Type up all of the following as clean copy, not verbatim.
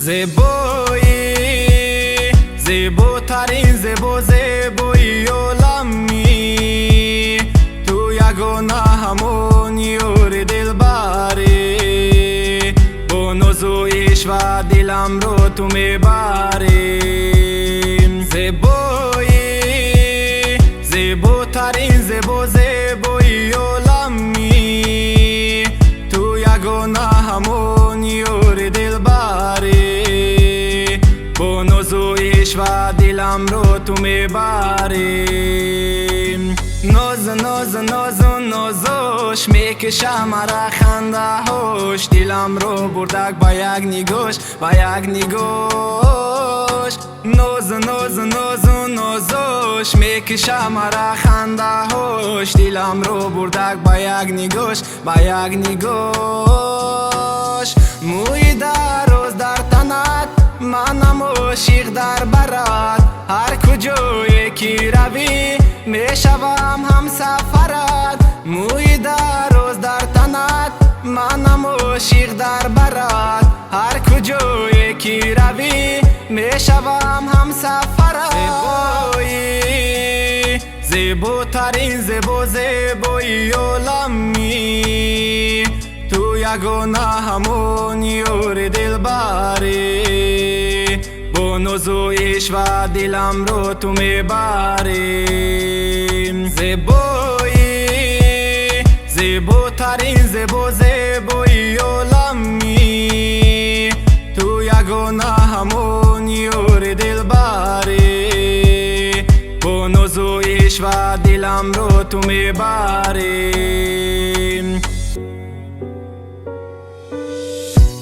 زیبایی زیباترین زیبایی عالمی تو یگانه همون یار دلبری با ناز و عشق و دلم رو تو میبری زیبایی زیباترین زیبایی عالمی تو یگانه همون یار دلبری با ناز و عشق و دلم رو تو میبری ناز ناز ناز و نازش میکشه مرا خنده هاش دلم رو بردک با یک نگاش با یک نگاش ناز ناز ناز و نازش میکشه مرا خنده هاش دلم رو بردک با یک نگاش با یک نگاش موی دراز در تنت منم عاشق در برات هر کجایی که روی میشوم هم سفرت موی دراز در تنت منم عاشق در برات هر کجایی که روی میشوم هم سفرت زیبایی زیباترین زیبایی عالمی تو یگانه همون یار دلبری با ناز و عشق و دلم رو تو میبری زیبایی زیباترین زیبایی عالمی تو یگانه همون یار دلبری با ناز و عشق و دلم رو تو میبری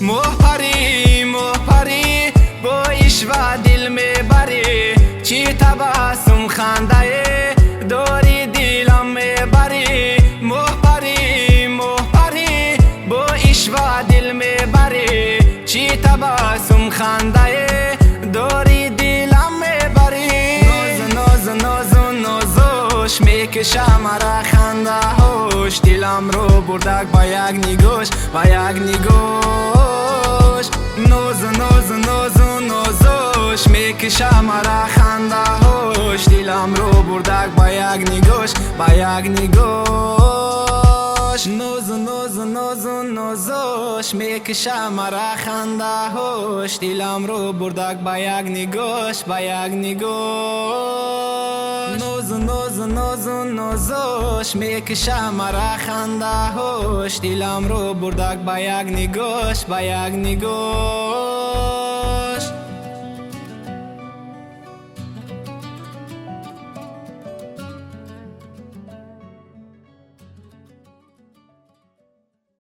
محپری محپری با عشق و دل میبری چی تبسم خنده داری دلم میبری محپری محپری با عشق و دل میبری چی تبسم خنده داری دلم میبری ناز ناز ناز و نازش میکشه مرا خنده هاش دلم رو بردک با یک نگاش با یک نگاش ناز ناز ناز و نازش میکشه مرا خنده هاش دلم رو بردک با یک نگاش با یک نگاش ناز ناز ناز و نازش میکشه مرا خنده هاش دلم رو بردک با یک نگاش با یک نگاش ناز ناز ناز و نازش میکشه مرا خنده هاش دلم رو بردک با یک نگاش با یک نگاش